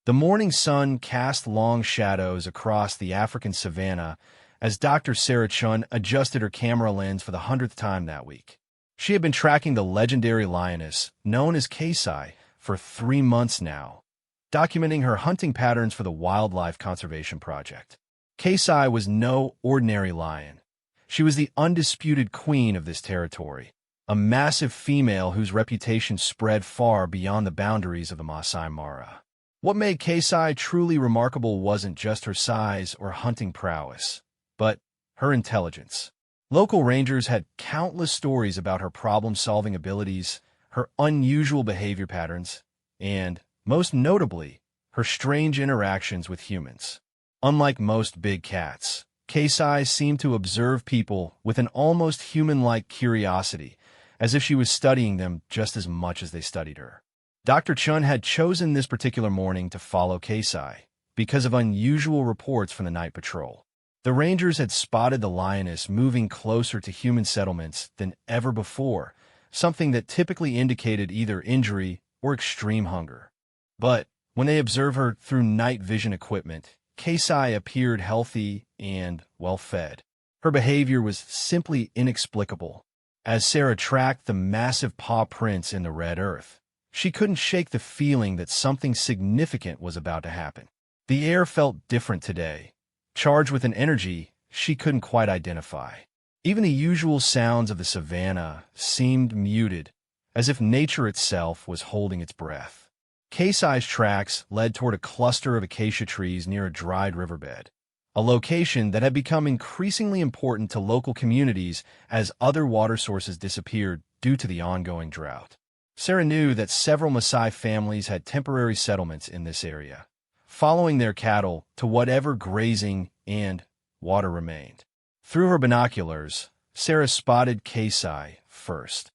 The morning sun cast long shadows across the African savanna as Dr. Sarah Chun adjusted her camera lens for the 100th time that week. She had been tracking the legendary lioness, known as Kasai, for 3 months now, documenting her hunting patterns for the Wildlife Conservation Project. Kasai was no ordinary lion. She was the undisputed queen of this territory, a massive female whose reputation spread far beyond the boundaries of the Masai Mara. What made Kasai truly remarkable wasn't just her size or hunting prowess, but her intelligence. Local rangers had countless stories about her problem-solving abilities, her unusual behavior patterns, and, most notably, her strange interactions with humans. Unlike most big cats, Kasai seemed to observe people with an almost human-like curiosity, as if she was studying them just as much as they studied her. Dr. Chun had chosen this particular morning to follow Kasai because of unusual reports from the night patrol. The rangers had spotted the lioness moving closer to human settlements than ever before, something that typically indicated either injury or extreme hunger. But when they observed her through night vision equipment, Kasai appeared healthy and well-fed. Her behavior was simply inexplicable. As Sarah tracked the massive paw prints in the red earth, she couldn't shake the feeling that something significant was about to happen. The air felt different today, charged with an energy she couldn't quite identify. Even the usual sounds of the savanna seemed muted, as if nature itself was holding its breath. Kasai's tracks led toward a cluster of acacia trees near a dried riverbed, a location that had become increasingly important to local communities as other water sources disappeared due to the ongoing drought. Sarah knew that several Maasai families had temporary settlements in this area, following their cattle to whatever grazing and water remained. Through her binoculars, Sarah spotted Kasai first,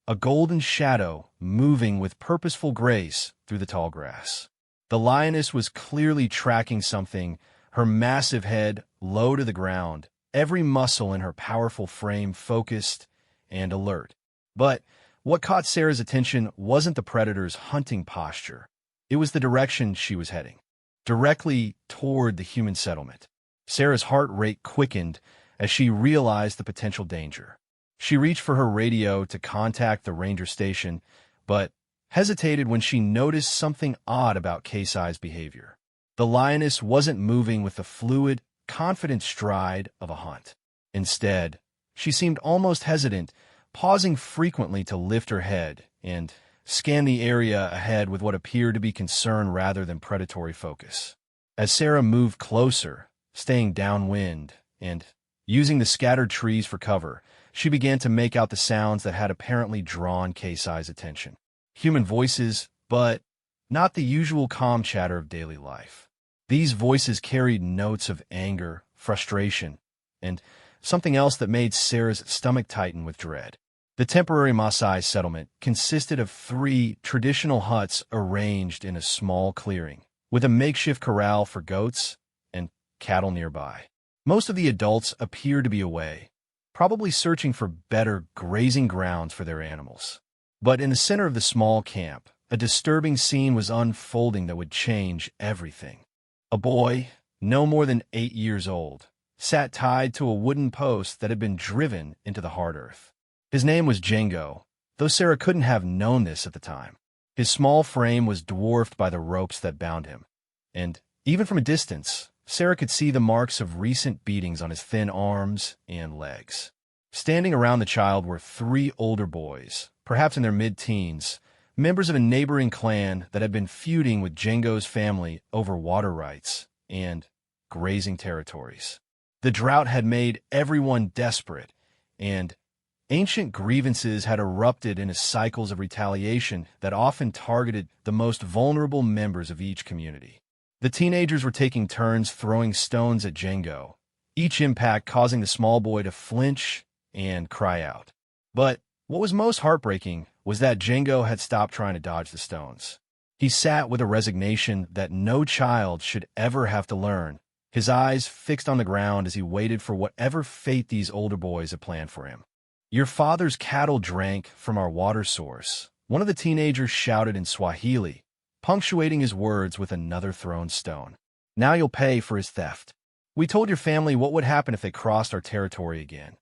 a golden shadow moving with purposeful grace through the tall grass. The lioness was clearly tracking something, her massive head low to the ground, every muscle in her powerful frame focused and alert. But what caught Sarah's attention wasn't the predator's hunting posture. It was the direction she was heading, directly toward the human settlement. Sarah's heart rate quickened as she realized the potential danger. She reached for her radio to contact the ranger station, but hesitated when she noticed something odd about Kasai's behavior. The lioness wasn't moving with the fluid, confident stride of a hunt. Instead, she seemed almost hesitant, pausing frequently to lift her head and scan the area ahead with what appeared to be concern rather than predatory focus. As Sarah moved closer, staying downwind and using the scattered trees for cover, she began to make out the sounds that had apparently drawn Kasai's attention. Human voices, but not the usual calm chatter of daily life. These voices carried notes of anger, frustration, and something else that made Sarah's stomach tighten with dread. The temporary Maasai settlement consisted of 3 traditional huts arranged in a small clearing, with a makeshift corral for goats and cattle nearby. Most of the adults appeared to be away, probably searching for better grazing grounds for their animals. But in the center of the small camp, a disturbing scene was unfolding that would change everything. A boy, no more than 8 years old, sat tied to a wooden post that had been driven into the hard earth. His name was Django, though Sarah couldn't have known this at the time. His small frame was dwarfed by the ropes that bound him, and even from a distance, Sarah could see the marks of recent beatings on his thin arms and legs. Standing around the child were 3 older boys, perhaps in their mid-teens, members of a neighboring clan that had been feuding with Django's family over water rights and grazing territories. The drought had made everyone desperate, and ancient grievances had erupted into cycles of retaliation that often targeted the most vulnerable members of each community. The teenagers were taking turns throwing stones at Django, each impact causing the small boy to flinch and cry out. But what was most heartbreaking was that Django had stopped trying to dodge the stones. He sat with a resignation that no child should ever have to learn, his eyes fixed on the ground as he waited for whatever fate these older boys had planned for him. "Your father's cattle drank from our water source," one of the teenagers shouted in Swahili, punctuating his words with another thrown stone. Now you'll pay for his theft. We told your family what would happen if they crossed our territory again.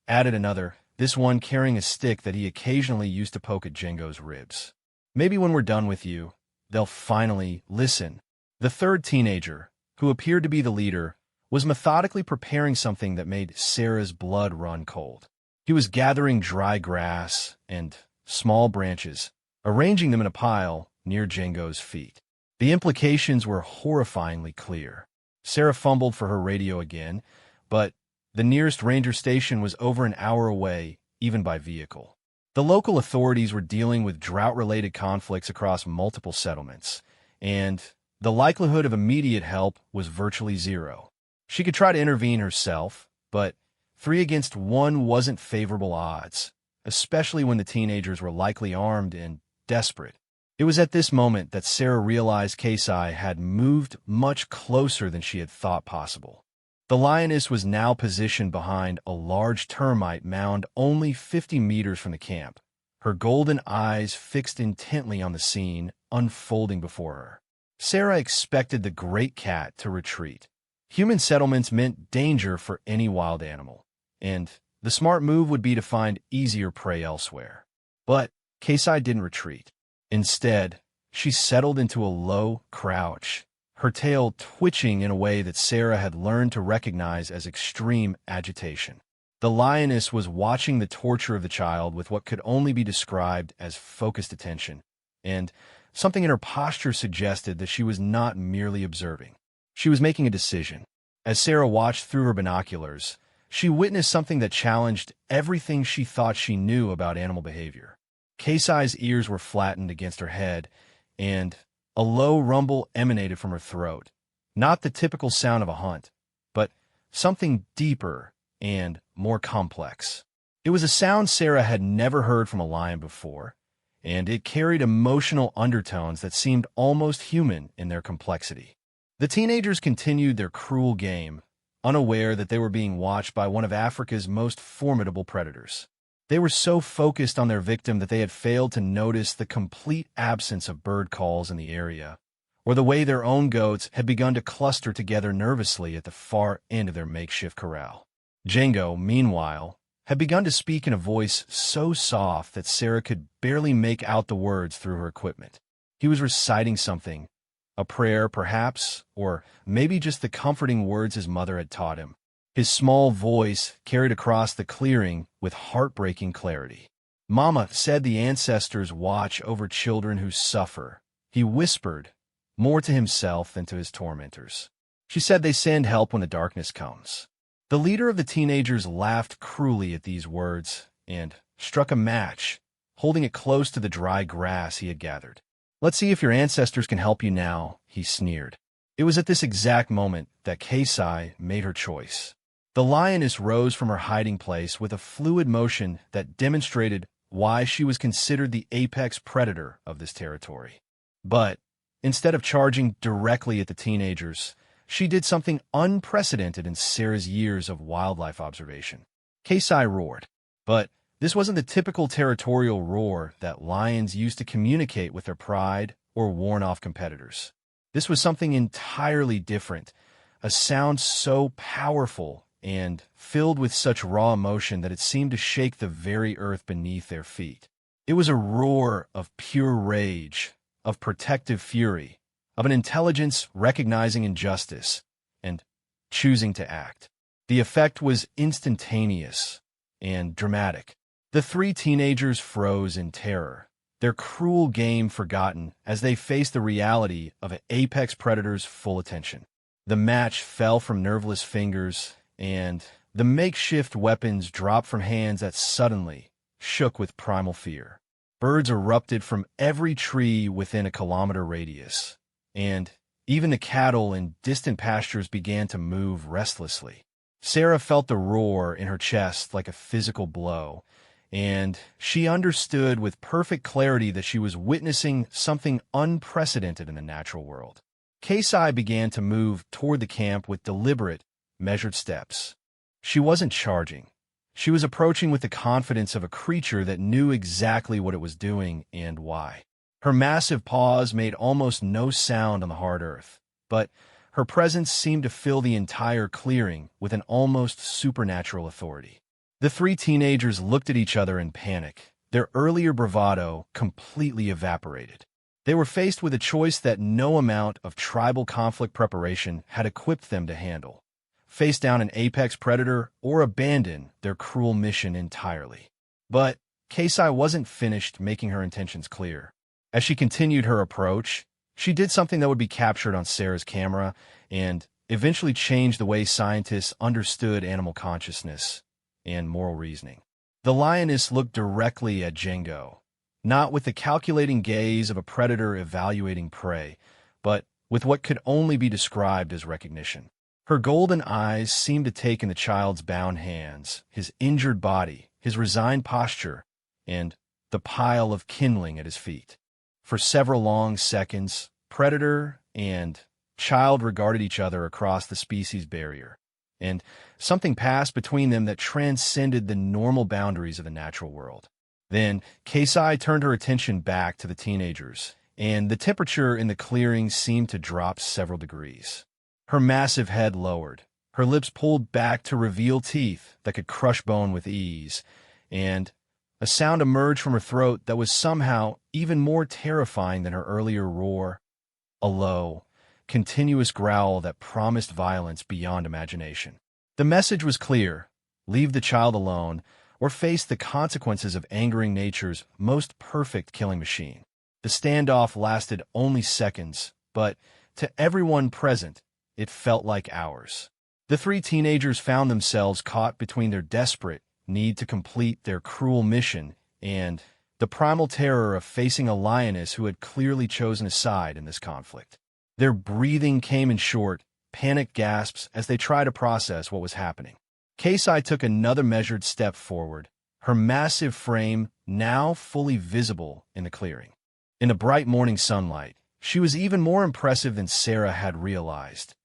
Added another, this one carrying a stick that he occasionally used to poke at Django's ribs. Maybe when we're done with you, they'll finally listen. The third teenager, who appeared to be the leader, was methodically preparing something that made Sarah's blood run cold. He was gathering dry grass and small branches, arranging them in a pile near Django's feet. The implications were horrifyingly clear. Sarah fumbled for her radio again, but the nearest ranger station was over an hour away, even by vehicle. The local authorities were dealing with drought-related conflicts across multiple settlements, and the likelihood of immediate help was virtually zero. She could try to intervene herself, but 3 against 1 wasn't favorable odds, especially when the teenagers were likely armed and desperate. It was at this moment that Sarah realized Kasai had moved much closer than she had thought possible. The lioness was now positioned behind a large termite mound only 50 meters from the camp, her golden eyes fixed intently on the scene unfolding before her. Sarah expected the great cat to retreat. Human settlements meant danger for any wild animal, and the smart move would be to find easier prey elsewhere. But Kasai didn't retreat. Instead, she settled into a low crouch, her tail twitching in a way that Sarah had learned to recognize as extreme agitation. The lioness was watching the torture of the child with what could only be described as focused attention, and something in her posture suggested that she was not merely observing. She was making a decision. As Sarah watched through her binoculars, she witnessed something that challenged everything she thought she knew about animal behavior. Kasai's ears were flattened against her head, and a low rumble emanated from her throat. Not the typical sound of a hunt, but something deeper and more complex. It was a sound Sarah had never heard from a lion before, and it carried emotional undertones that seemed almost human in their complexity. The teenagers continued their cruel game, unaware that they were being watched by one of Africa's most formidable predators. They were so focused on their victim that they had failed to notice the complete absence of bird calls in the area, or the way their own goats had begun to cluster together nervously at the far end of their makeshift corral. Django, meanwhile, had begun to speak in a voice so soft that Sarah could barely make out the words through her equipment. He was reciting something, a prayer perhaps, or maybe just the comforting words his mother had taught him. His small voice carried across the clearing with heartbreaking clarity. Mama said the ancestors watch over children who suffer. He whispered, more to himself than to his tormentors. She said they send help when the darkness comes. The leader of the teenagers laughed cruelly at these words and struck a match, holding it close to the dry grass he had gathered. Let's see if your ancestors can help you now, he sneered. It was at this exact moment that Kasai made her choice. The lioness rose from her hiding place with a fluid motion that demonstrated why she was considered the apex predator of this territory. But instead of charging directly at the teenagers, she did something unprecedented in Sarah's years of wildlife observation. Kasai roared, but this wasn't the typical territorial roar that lions used to communicate with their pride or warn-off competitors. This was something entirely different, a sound so powerful and filled with such raw emotion that it seemed to shake the very earth beneath their feet. It was a roar of pure rage, of protective fury, of an intelligence recognizing injustice and choosing to act. The effect was instantaneous and dramatic. The 3 teenagers froze in terror, their cruel game forgotten as they faced the reality of an apex predator's full attention. The match fell from nerveless fingers, and the makeshift weapons dropped from hands that suddenly shook with primal fear. Birds erupted from every tree within a kilometer radius, and even the cattle in distant pastures began to move restlessly. Sarah felt the roar in her chest like a physical blow, and she understood with perfect clarity that she was witnessing something unprecedented in the natural world. Kasai began to move toward the camp with deliberate, measured steps. She wasn't charging. She was approaching with the confidence of a creature that knew exactly what it was doing and why. Her massive paws made almost no sound on the hard earth, but her presence seemed to fill the entire clearing with an almost supernatural authority. The three teenagers looked at each other in panic, their earlier bravado completely evaporated. They were faced with a choice that no amount of tribal conflict preparation had equipped them to handle: face down an apex predator or abandon their cruel mission entirely. But Kasai wasn't finished making her intentions clear. As she continued her approach, she did something that would be captured on Sarah's camera and eventually changed the way scientists understood animal consciousness and moral reasoning. The lioness looked directly at Django, not with the calculating gaze of a predator evaluating prey, but with what could only be described as recognition. Her golden eyes seemed to take in the child's bound hands, his injured body, his resigned posture, and the pile of kindling at his feet. For several long seconds, predator and child regarded each other across the species barrier, and something passed between them that transcended the normal boundaries of the natural world. Then, Kasai turned her attention back to the teenagers, and the temperature in the clearing seemed to drop several degrees. Her massive head lowered, her lips pulled back to reveal teeth that could crush bone with ease, and a sound emerged from her throat that was somehow even more terrifying than her earlier roar: a low, continuous growl that promised violence beyond imagination. The message was clear: leave the child alone, or face the consequences of angering nature's most perfect killing machine. The standoff lasted only seconds, but to everyone present, it felt like hours. The three teenagers found themselves caught between their desperate need to complete their cruel mission and the primal terror of facing a lioness who had clearly chosen a side in this conflict. Their breathing came in short, panicked gasps as they tried to process what was happening. Kasai took another measured step forward, her massive frame now fully visible in the clearing. In the bright morning sunlight, she was even more impressive than Sarah had realized.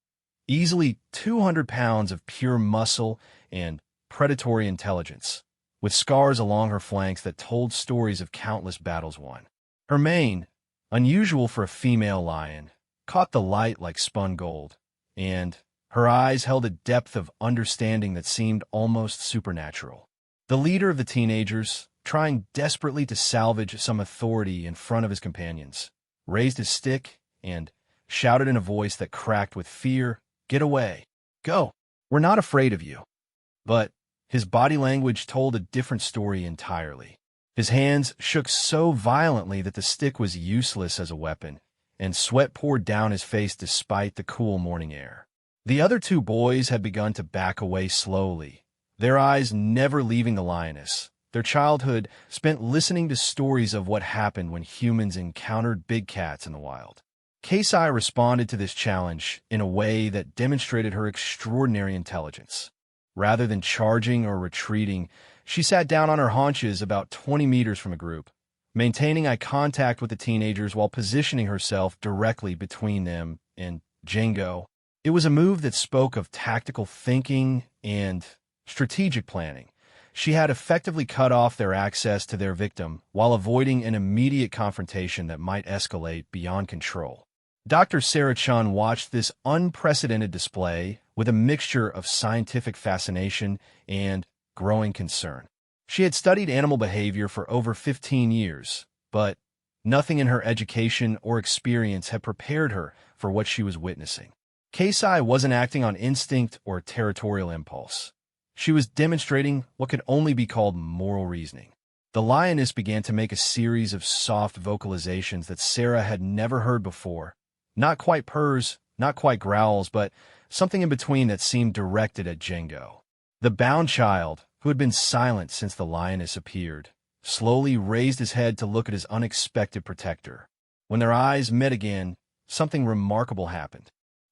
Easily 200 pounds of pure muscle and predatory intelligence, with scars along her flanks that told stories of countless battles won. Her mane, unusual for a female lion, caught the light like spun gold, and her eyes held a depth of understanding that seemed almost supernatural. The leader of the teenagers, trying desperately to salvage some authority in front of his companions, raised his stick and shouted in a voice that cracked with fear, "Get away! Go! We're not afraid of you." But his body language told a different story entirely. His hands shook so violently that the stick was useless as a weapon, and sweat poured down his face despite the cool morning air. The other two boys had begun to back away slowly, their eyes never leaving the lioness, their childhood spent listening to stories of what happened when humans encountered big cats in the wild. Kasai responded to this challenge in a way that demonstrated her extraordinary intelligence. Rather than charging or retreating, she sat down on her haunches about 20 meters from a group, maintaining eye contact with the teenagers while positioning herself directly between them and Django. It was a move that spoke of tactical thinking and strategic planning. She had effectively cut off their access to their victim while avoiding an immediate confrontation that might escalate beyond control. Dr. Sarah Chun watched this unprecedented display with a mixture of scientific fascination and growing concern. She had studied animal behavior for over 15 years, but nothing in her education or experience had prepared her for what she was witnessing. Kasai wasn't acting on instinct or territorial impulse. She was demonstrating what could only be called moral reasoning. The lioness began to make a series of soft vocalizations that Sarah had never heard before. Not quite purrs, not quite growls, but something in between that seemed directed at Django. The bound child, who had been silent since the lioness appeared, slowly raised his head to look at his unexpected protector. When their eyes met again, something remarkable happened.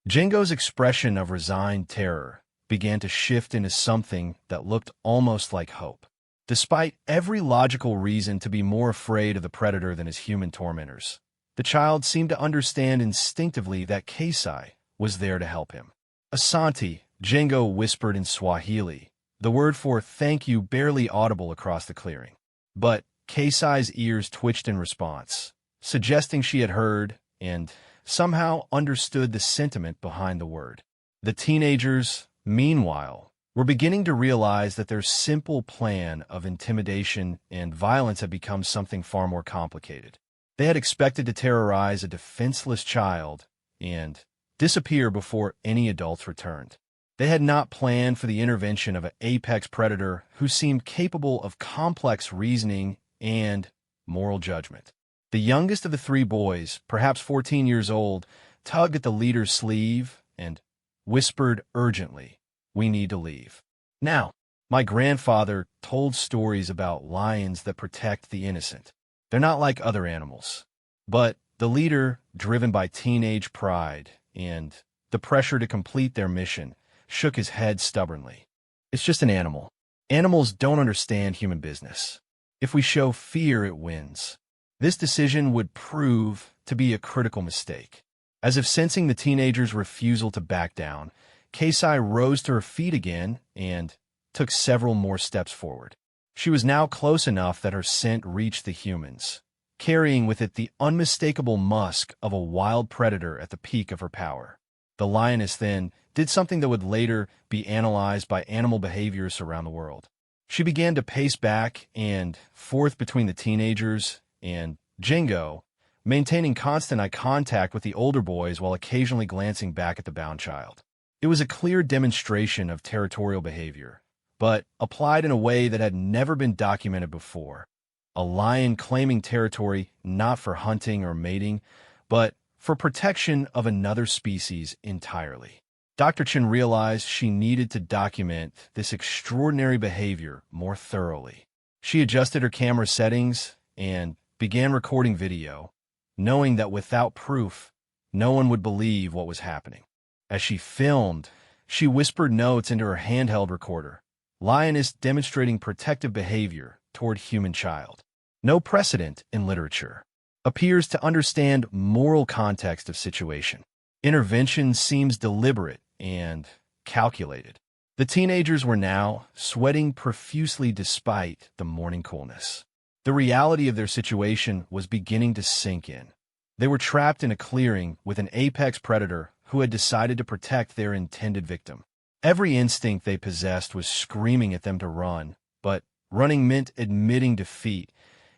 Django's expression of resigned terror began to shift into something that looked almost like hope. Despite every logical reason to be more afraid of the predator than his human tormentors, the child seemed to understand instinctively that Kasai was there to help him. Asante, Django whispered in Swahili, the word for thank you barely audible across the clearing. But Kasai's ears twitched in response, suggesting she had heard and somehow understood the sentiment behind the word. The teenagers, meanwhile, were beginning to realize that their simple plan of intimidation and violence had become something far more complicated. They had expected to terrorize a defenseless child and disappear before any adults returned. They had not planned for the intervention of an apex predator who seemed capable of complex reasoning and moral judgment. The youngest of the three boys, perhaps 14 years old, tugged at the leader's sleeve and whispered urgently, "We need to leave now." My grandfather told stories about lions that protect the innocent. They're not like other animals. But the leader, driven by teenage pride and the pressure to complete their mission, shook his head stubbornly. "It's just an animal. Animals don't understand human business. If we show fear, it wins." This decision would prove to be a critical mistake. As if sensing the teenager's refusal to back down, Kasai rose to her feet again and took several more steps forward. She was now close enough that her scent reached the humans, carrying with it the unmistakable musk of a wild predator at the peak of her power. The lioness then did something that would later be analyzed by animal behaviorists around the world. She began to pace back and forth between the teenagers and Jingo, maintaining constant eye contact with the older boys while occasionally glancing back at the bound child. It was a clear demonstration of territorial behavior, but applied in a way that had never been documented before. A lion claiming territory not for hunting or mating, but for protection of another species entirely. Dr. Chen realized she needed to document this extraordinary behavior more thoroughly. She adjusted her camera settings and began recording video, knowing that without proof, no one would believe what was happening. As she filmed, she whispered notes into her handheld recorder, lioness demonstrating protective behavior toward human child. No precedent in literature. Appears to understand moral context of situation. Intervention seems deliberate and calculated. The teenagers were now sweating profusely despite the morning coolness. The reality of their situation was beginning to sink in. They were trapped in a clearing with an apex predator who had decided to protect their intended victim. Every instinct they possessed was screaming at them to run, but running meant admitting defeat,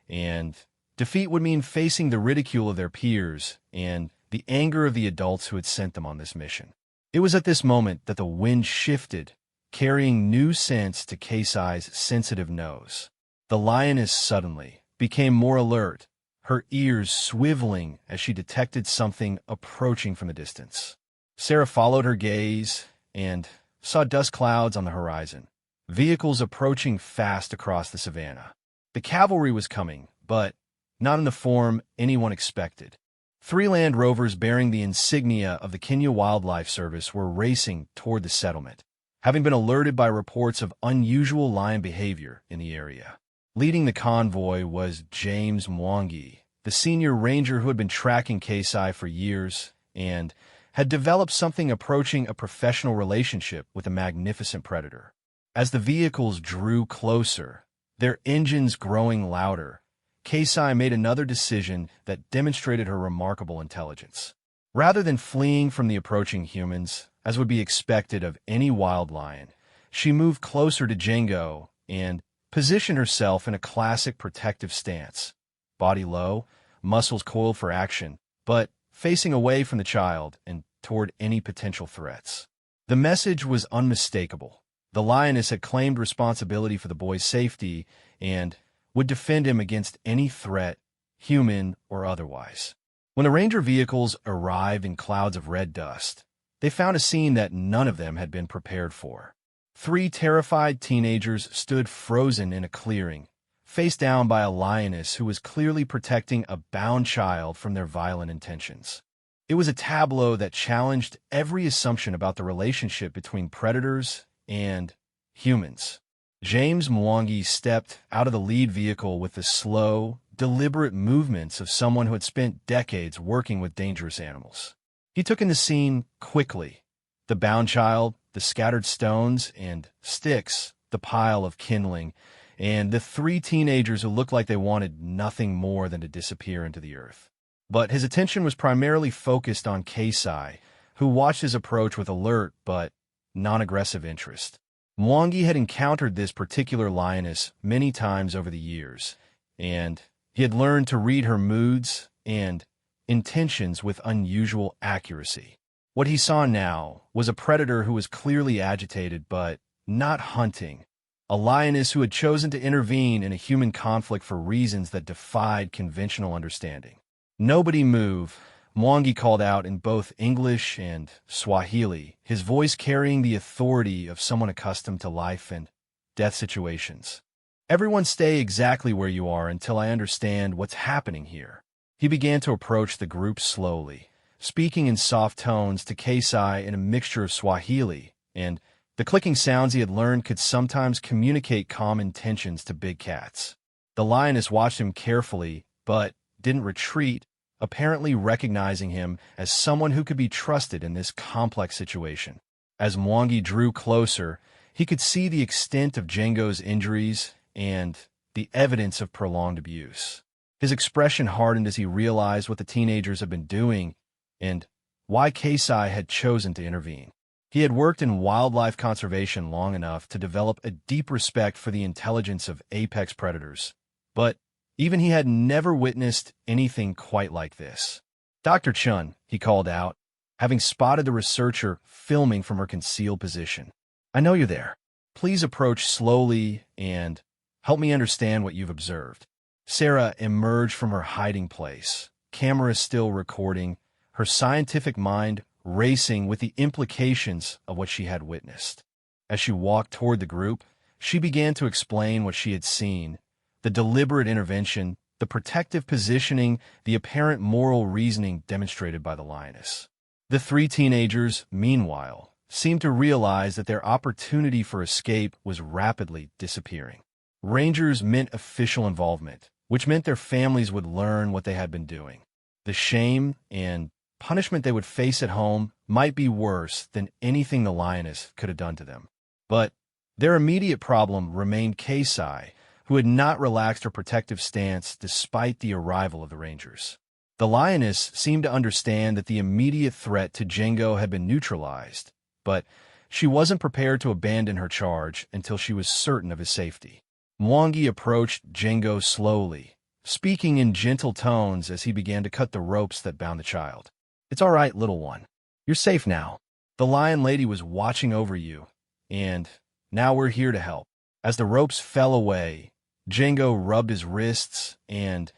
and defeat would mean facing the ridicule of their peers and the anger of the adults who had sent them on this mission. It was at this moment that the wind shifted, carrying new scents to Kasai's sensitive nose. The lioness suddenly became more alert, her ears swiveling as she detected something approaching from the distance. Sarah followed her gaze and saw dust clouds on the horizon, vehicles approaching fast across the savannah. The cavalry was coming, but not in the form anyone expected. 3 Land Rovers bearing the insignia of the Kenya Wildlife Service were racing toward the settlement, having been alerted by reports of unusual lion behavior in the area. Leading the convoy was James Mwangi, the senior ranger who had been tracking Kasai for years and had developed something approaching a professional relationship with a magnificent predator. As the vehicles drew closer, their engines growing louder, Kasai made another decision that demonstrated her remarkable intelligence. Rather than fleeing from the approaching humans, as would be expected of any wild lion, she moved closer to Django and positioned herself in a classic protective stance, body low, muscles coiled for action, but facing away from the child and toward any potential threats. The message was unmistakable. The lioness had claimed responsibility for the boy's safety and would defend him against any threat, human or otherwise. When the ranger vehicles arrived in clouds of red dust, they found a scene that none of them had been prepared for. 3 terrified teenagers stood frozen in a clearing, face down by a lioness who was clearly protecting a bound child from their violent intentions. It was a tableau that challenged every assumption about the relationship between predators and humans. James Mwangi stepped out of the lead vehicle with the slow, deliberate movements of someone who had spent decades working with dangerous animals. He took in the scene quickly. The bound child, the scattered stones and sticks, the pile of kindling, and the 3 teenagers who looked like they wanted nothing more than to disappear into the earth. But his attention was primarily focused on Keisai, who watched his approach with alert but non-aggressive interest. Mwangi had encountered this particular lioness many times over the years, and he had learned to read her moods and intentions with unusual accuracy. What he saw now was a predator who was clearly agitated but not hunting, a lioness who had chosen to intervene in a human conflict for reasons that defied conventional understanding. "Nobody move," Mwangi called out in both English and Swahili, his voice carrying the authority of someone accustomed to life and death situations. "Everyone stay exactly where you are until I understand what's happening here." He began to approach the group slowly, speaking in soft tones to Keisai in a mixture of Swahili, and the clicking sounds he had learned could sometimes communicate calm intentions to big cats. The lioness watched him carefully, but didn't retreat, apparently recognizing him as someone who could be trusted in this complex situation. As Mwangi drew closer, he could see the extent of Django's injuries and the evidence of prolonged abuse. His expression hardened as he realized what the teenagers had been doing and why Keisai had chosen to intervene. He had worked in wildlife conservation long enough to develop a deep respect for the intelligence of apex predators, but even he had never witnessed anything quite like this. "Dr. Chun," he called out, having spotted the researcher filming from her concealed position. "I know you're there. Please approach slowly and help me understand what you've observed." Sarah emerged from her hiding place, camera still recording, her scientific mind racing with the implications of what she had witnessed. As she walked toward the group, she began to explain what she had seen, the deliberate intervention, the protective positioning, the apparent moral reasoning demonstrated by the lioness. The three teenagers, meanwhile, seemed to realize that their opportunity for escape was rapidly disappearing. Rangers meant official involvement, which meant their families would learn what they had been doing. The shame and punishment they would face at home might be worse than anything the lioness could have done to them. But their immediate problem remained Keisai, who had not relaxed her protective stance despite the arrival of the Rangers. The lioness seemed to understand that the immediate threat to Django had been neutralized, but she wasn't prepared to abandon her charge until she was certain of his safety. Mwangi approached Django slowly, speaking in gentle tones as he began to cut the ropes that bound the child. "It's all right, little one. You're safe now. The lion lady was watching over you, and now we're here to help." As the ropes fell away, Django rubbed his wrists and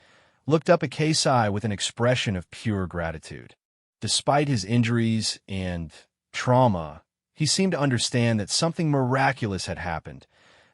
looked up at Keisai with an expression of pure gratitude. Despite his injuries and trauma, he seemed to understand that something miraculous had happened,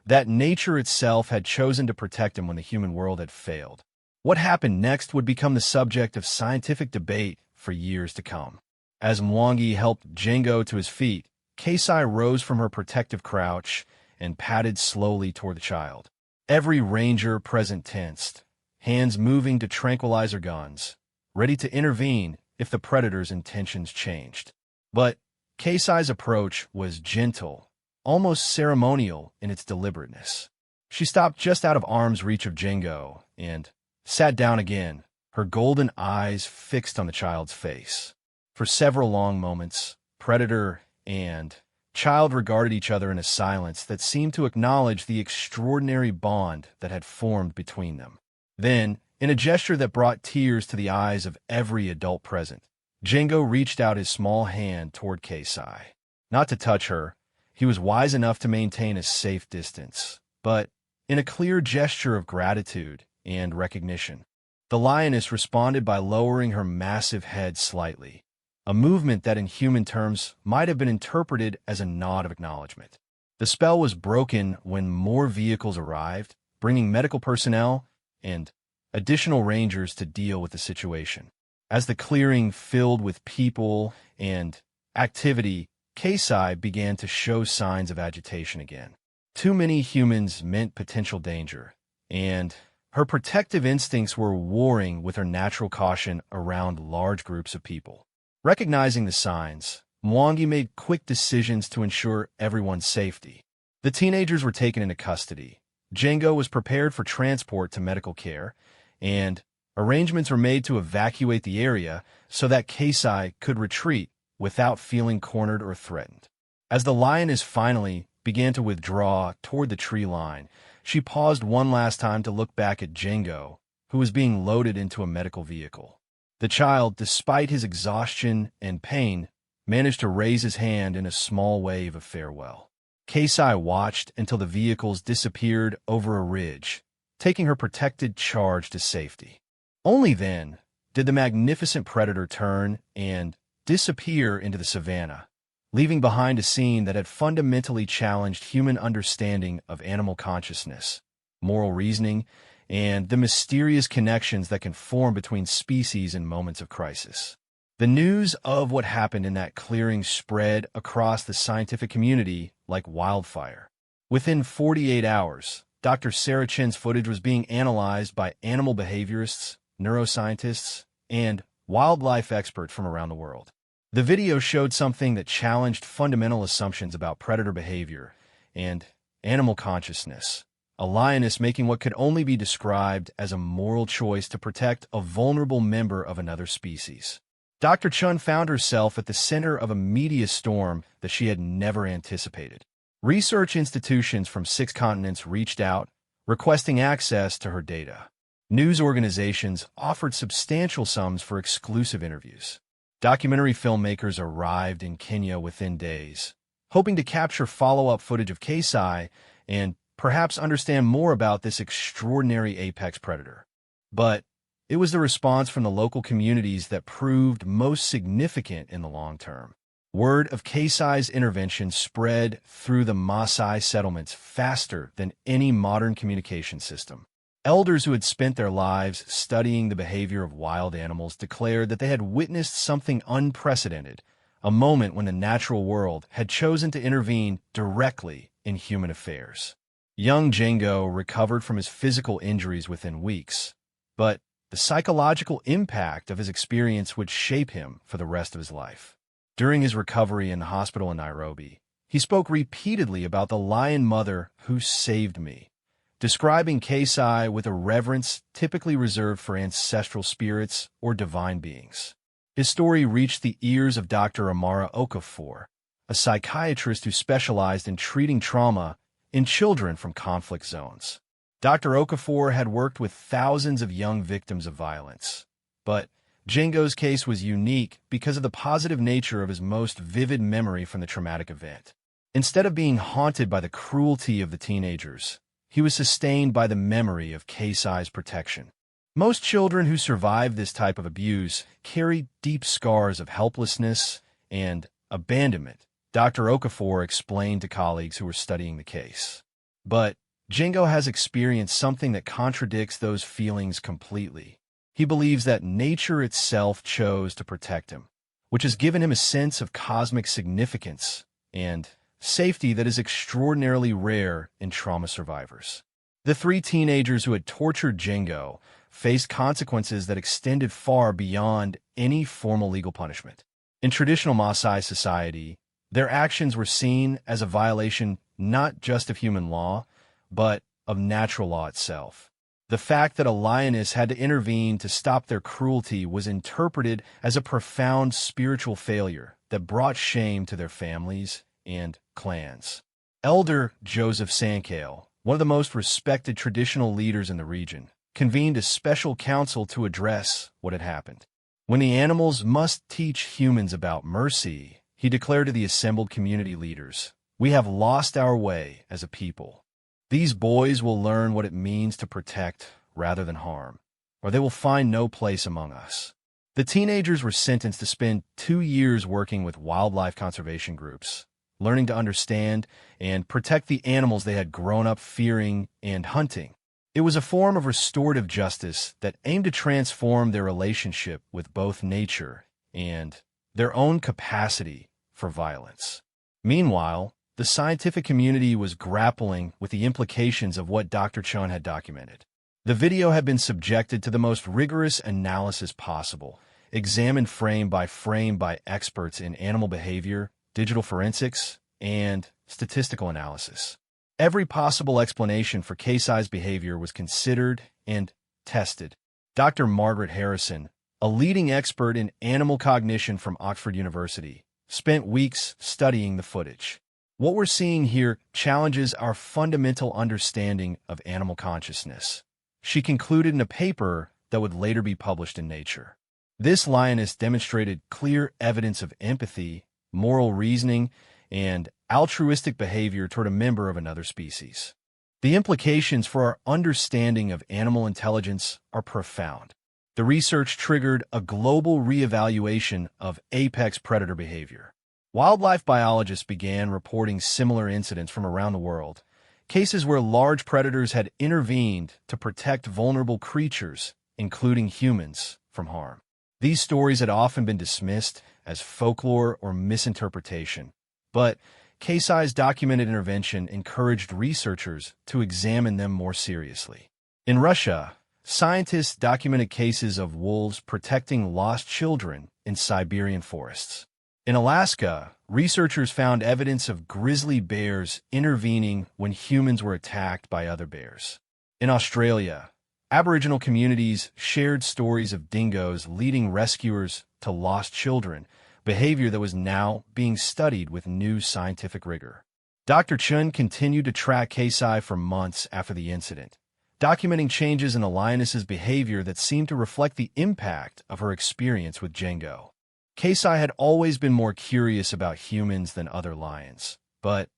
that nature itself had chosen to protect him when the human world had failed. What happened next would become the subject of scientific debate for years to come. As Mwangi helped Django to his feet, Keisai rose from her protective crouch and padded slowly toward the child. Every ranger present tensed, hands moving to tranquilize their guns, ready to intervene if the predator's intentions changed. But Keisai's approach was gentle, almost ceremonial in its deliberateness. She stopped just out of arm's reach of Django and sat down again, her golden eyes fixed on the child's face. For several long moments, predator and child regarded each other in a silence that seemed to acknowledge the extraordinary bond that had formed between them. Then, in a gesture that brought tears to the eyes of every adult present, Django reached out his small hand toward Keisai. Not to touch her, he was wise enough to maintain a safe distance, but in a clear gesture of gratitude and recognition. The lioness responded by lowering her massive head slightly, a movement that in human terms might have been interpreted as a nod of acknowledgement. The spell was broken when more vehicles arrived, bringing medical personnel and additional rangers to deal with the situation. As the clearing filled with people and activity, Keisai began to show signs of agitation again. Too many humans meant potential danger, and her protective instincts were warring with her natural caution around large groups of people. Recognizing the signs, Mwangi made quick decisions to ensure everyone's safety. The teenagers were taken into custody. Django was prepared for transport to medical care, and Arrangements were made to evacuate the area so that Kasai could retreat without feeling cornered or threatened. As the lioness finally began to withdraw toward the tree line, she paused one last time to look back at Django, who was being loaded into a medical vehicle. The child, despite his exhaustion and pain, managed to raise his hand in a small wave of farewell. Kasai watched until the vehicles disappeared over a ridge, taking her protected charge to safety. Only then did the magnificent predator turn and disappear into the savannah, leaving behind a scene that had fundamentally challenged human understanding of animal consciousness, moral reasoning, and the mysterious connections that can form between species in moments of crisis. The news of what happened in that clearing spread across the scientific community like wildfire. Within 48 hours, Dr. Sarah Chen's footage was being analyzed by animal behaviorists, neuroscientists, and wildlife experts from around the world. The video showed something that challenged fundamental assumptions about predator behavior and animal consciousness. A lioness making what could only be described as a moral choice to protect a vulnerable member of another species. Dr. Chun found herself at the center of a media storm that she had never anticipated. Research institutions from 6 continents reached out, requesting access to her data. News organizations offered substantial sums for exclusive interviews. Documentary filmmakers arrived in Kenya within days, hoping to capture follow-up footage of Kasai and perhaps understand more about this extraordinary apex predator. But it was the response from the local communities that proved most significant in the long term. Word of Kasai's intervention spread through the Maasai settlements faster than any modern communication system. Elders who had spent their lives studying the behavior of wild animals declared that they had witnessed something unprecedented, a moment when the natural world had chosen to intervene directly in human affairs. Young Django recovered from his physical injuries within weeks, but the psychological impact of his experience would shape him for the rest of his life. During his recovery in the hospital in Nairobi, he spoke repeatedly about the lion mother who saved me, describing Kasai with a reverence typically reserved for ancestral spirits or divine beings. His story reached the ears of Dr. Amara Okafor, a psychiatrist who specialized in treating trauma in children from conflict zones. Dr. Okafor had worked with thousands of young victims of violence, but Django's case was unique because of the positive nature of his most vivid memory from the traumatic event. Instead of being haunted by the cruelty of the teenagers, he was sustained by the memory of Kasai's protection. Most children who survive this type of abuse carry deep scars of helplessness and abandonment, Dr. Okafor explained to colleagues who were studying the case. But Django has experienced something that contradicts those feelings completely. He believes that nature itself chose to protect him, which has given him a sense of cosmic significance and safety that is extraordinarily rare in trauma survivors. The 3 teenagers who had tortured Django faced consequences that extended far beyond any formal legal punishment. In traditional Maasai society, their actions were seen as a violation not just of human law, but of natural law itself. The fact that a lioness had to intervene to stop their cruelty was interpreted as a profound spiritual failure that brought shame to their families and clans. Elder Joseph Sankale, one of the most respected traditional leaders in the region, convened a special council to address what had happened. When the animals must teach humans about mercy, he declared to the assembled community leaders, "We have lost our way as a people. These boys will learn what it means to protect rather than harm, or they will find no place among us." The teenagers were sentenced to spend 2 years working with wildlife conservation groups, learning to understand and protect the animals they had grown up fearing and hunting. It was a form of restorative justice that aimed to transform their relationship with both nature and their own capacity for violence. Meanwhile, the scientific community was grappling with the implications of what Dr. Chun had documented. The video had been subjected to the most rigorous analysis possible, examined frame by experts in animal behavior, digital forensics, and statistical analysis. Every possible explanation for Kasai's behavior was considered and tested. Dr. Margaret Harrison, a leading expert in animal cognition from Oxford University, spent weeks studying the footage. What we're seeing here challenges our fundamental understanding of animal consciousness. She concluded in a paper that would later be published in Nature. This lioness demonstrated clear evidence of empathy, moral reasoning, and altruistic behavior toward a member of another species. The implications for our understanding of animal intelligence are profound. The research triggered a global reevaluation of apex predator behavior. Wildlife biologists began reporting similar incidents from around the world, cases where large predators had intervened to protect vulnerable creatures, including humans, from harm. These stories had often been dismissed as folklore or misinterpretation, but Casey's documented intervention encouraged researchers to examine them more seriously. In Russia, scientists documented cases of wolves protecting lost children in Siberian forests. In Alaska, researchers found evidence of grizzly bears intervening when humans were attacked by other bears. In Australia, Aboriginal communities shared stories of dingoes leading rescuers to lost children, behavior that was now being studied with new scientific rigor. Dr. Chun continued to track Casey for months after the incident, documenting changes in the lioness's behavior that seemed to reflect the impact of her experience with Django. Casey had always been more curious about humans than other lions, but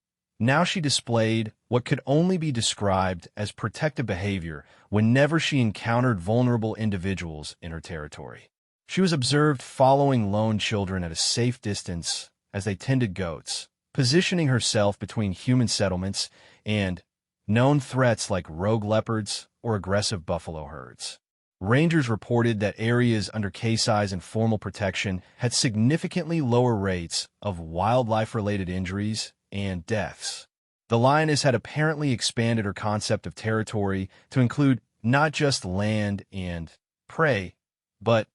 now she displayed what could only be described as protective behavior whenever she encountered vulnerable individuals in her territory. She was observed following lone children at a safe distance as they tended goats, positioning herself between human settlements and known threats like rogue leopards or aggressive buffalo herds. Rangers reported that areas under Casey's informal protection had significantly lower rates of wildlife-related injuries and deaths. The lioness had apparently expanded her concept of territory to include not just land and prey, but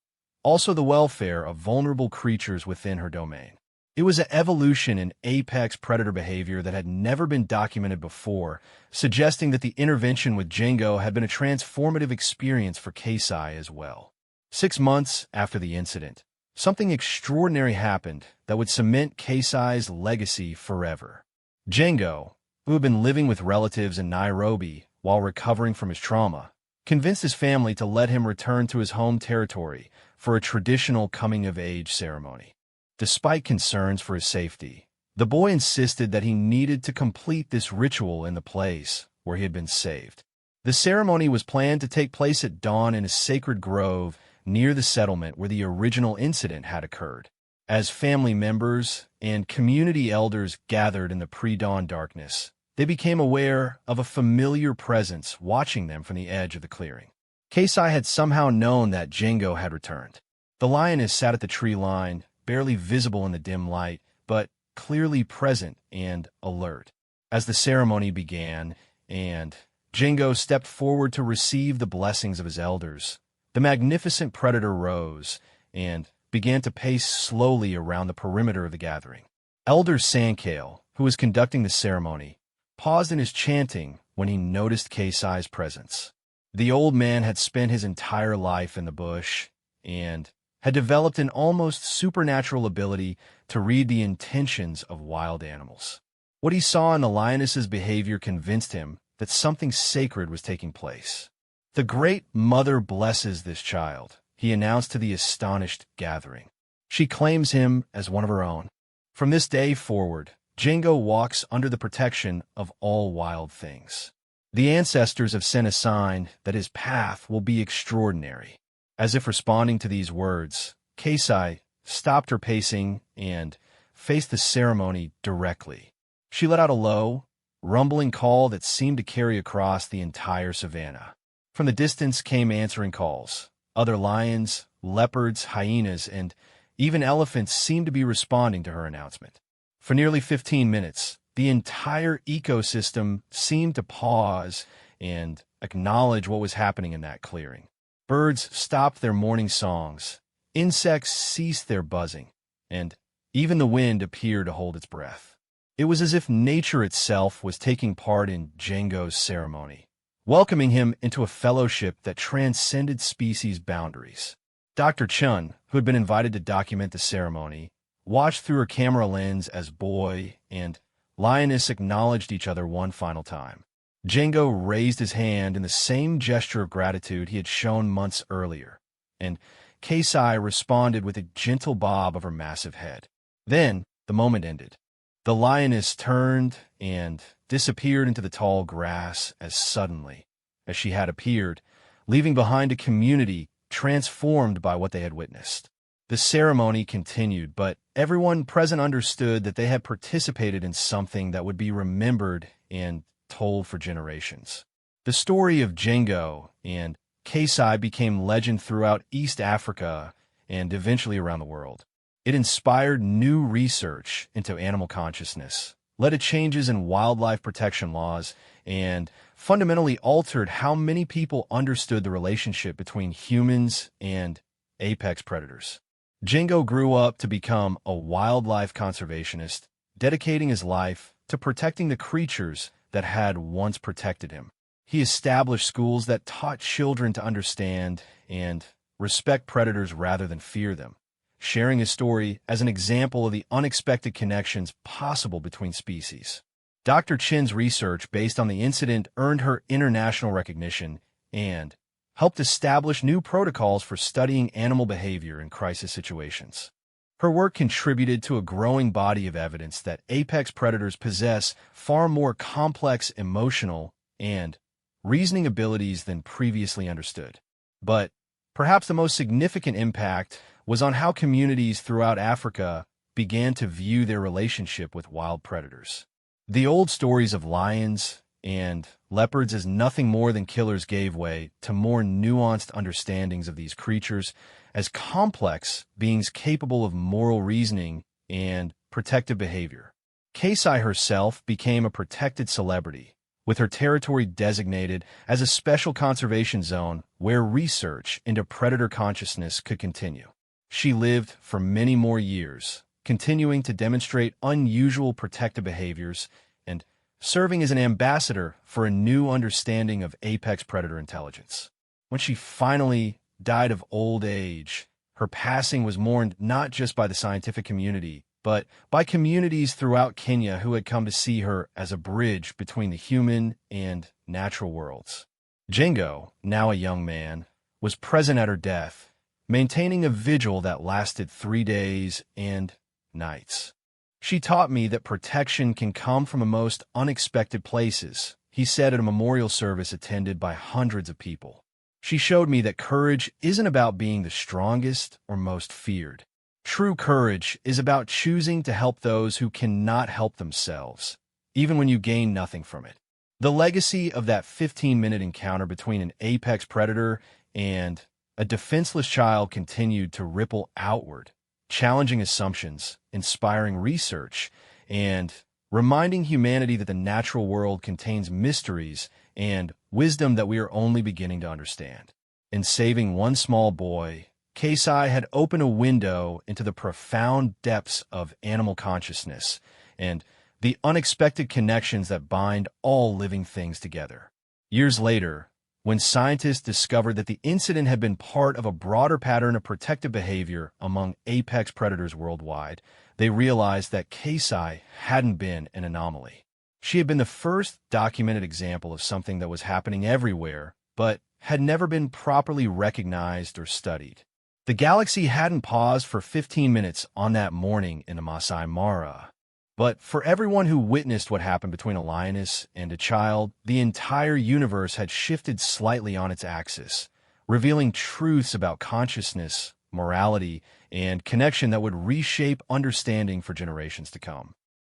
also the welfare of vulnerable creatures within her domain. It was an evolution in apex predator behavior that had never been documented before, suggesting that the intervention with Django had been a transformative experience for Casey as well. 6 months after the incident, something extraordinary happened that would cement Casey's legacy forever. Django, who had been living with relatives in Nairobi while recovering from his trauma, convinced his family to let him return to his home territory for a traditional coming-of-age ceremony. Despite concerns for his safety, the boy insisted that he needed to complete this ritual in the place where he had been saved. The ceremony was planned to take place at dawn in a sacred grove near the settlement where the original incident had occurred. As family members and community elders gathered in the pre-dawn darkness, they became aware of a familiar presence watching them from the edge of the clearing. Casey had somehow known that Django had returned. The lioness sat at the tree line, barely visible in the dim light, but clearly present and alert. As the ceremony began and Django stepped forward to receive the blessings of his elders, the magnificent predator rose and began to pace slowly around the perimeter of the gathering. Elder Sandkale, who was conducting the ceremony, paused in his chanting when he noticed Casey's presence. The old man had spent his entire life in the bush and had developed an almost supernatural ability to read the intentions of wild animals. What he saw in the lioness's behavior convinced him that something sacred was taking place. "The Great Mother blesses this child," he announced to the astonished gathering. "She claims him as one of her own. From this day forward, Django walks under the protection of all wild things. The ancestors have sent a sign that his path will be extraordinary." As if responding to these words, Casey stopped her pacing and faced the ceremony directly. She let out a low, rumbling call that seemed to carry across the entire savanna. From the distance came answering calls. Other lions, leopards, hyenas, and even elephants seemed to be responding to her announcement. For nearly 15 minutes, the entire ecosystem seemed to pause and acknowledge what was happening in that clearing. Birds stopped their morning songs, insects ceased their buzzing, and even the wind appeared to hold its breath. It was as if nature itself was taking part in Django's ceremony, welcoming him into a fellowship that transcended species boundaries. Dr. Chun, who had been invited to document the ceremony, watched through her camera lens as boy and lioness acknowledged each other one final time. Django raised his hand in the same gesture of gratitude he had shown months earlier, and Kasai responded with a gentle bob of her massive head. Then, the moment ended. The lioness turned and disappeared into the tall grass as suddenly as she had appeared, leaving behind a community transformed by what they had witnessed. The ceremony continued, but everyone present understood that they had participated in something that would be remembered and told for generations. The story of Django and Kasai became legend throughout East Africa and eventually around the world. It inspired new research into animal consciousness, led to changes in wildlife protection laws, and fundamentally altered how many people understood the relationship between humans and apex predators. Django grew up to become a wildlife conservationist, dedicating his life to protecting the creatures that had once protected him. He established schools that taught children to understand and respect predators rather than fear them, sharing his story as an example of the unexpected connections possible between species. Dr. Chin's research based on the incident earned her international recognition and helped establish new protocols for studying animal behavior in crisis situations. Her work contributed to a growing body of evidence that apex predators possess far more complex emotional and reasoning abilities than previously understood. But perhaps the most significant impact was on how communities throughout Africa began to view their relationship with wild predators. The old stories of lions and leopards as nothing more than killers gave way to more nuanced understandings of these creatures as complex beings capable of moral reasoning and protective behavior. Kasai herself became a protected celebrity, with her territory designated as a special conservation zone where research into predator consciousness could continue. She lived for many more years, continuing to demonstrate unusual protective behaviors and serving as an ambassador for a new understanding of apex predator intelligence. When she finally died of old age, her passing was mourned not just by the scientific community, but by communities throughout Kenya who had come to see her as a bridge between the human and natural worlds. Django, now a young man, was present at her death, maintaining a vigil that lasted 3 days and nights. She taught me that protection can come from the most unexpected places, he said at a memorial service attended by hundreds of people. She showed me that courage isn't about being the strongest or most feared. True courage is about choosing to help those who cannot help themselves, even when you gain nothing from it. The legacy of that 15-minute encounter between an apex predator and a defenseless child continued to ripple outward, challenging assumptions, inspiring research, and reminding humanity that the natural world contains mysteries and wisdom that we are only beginning to understand. In saving one small boy, Kasai had opened a window into the profound depths of animal consciousness and the unexpected connections that bind all living things together. Years later, when scientists discovered that the incident had been part of a broader pattern of protective behavior among apex predators worldwide, they realized that Kasai hadn't been an anomaly. She had been the first documented example of something that was happening everywhere, but had never been properly recognized or studied. The galaxy hadn't paused for 15 minutes on that morning in the Masai Mara. But for everyone who witnessed what happened between a lioness and a child, the entire universe had shifted slightly on its axis, revealing truths about consciousness, morality, and connection that would reshape understanding for generations to come.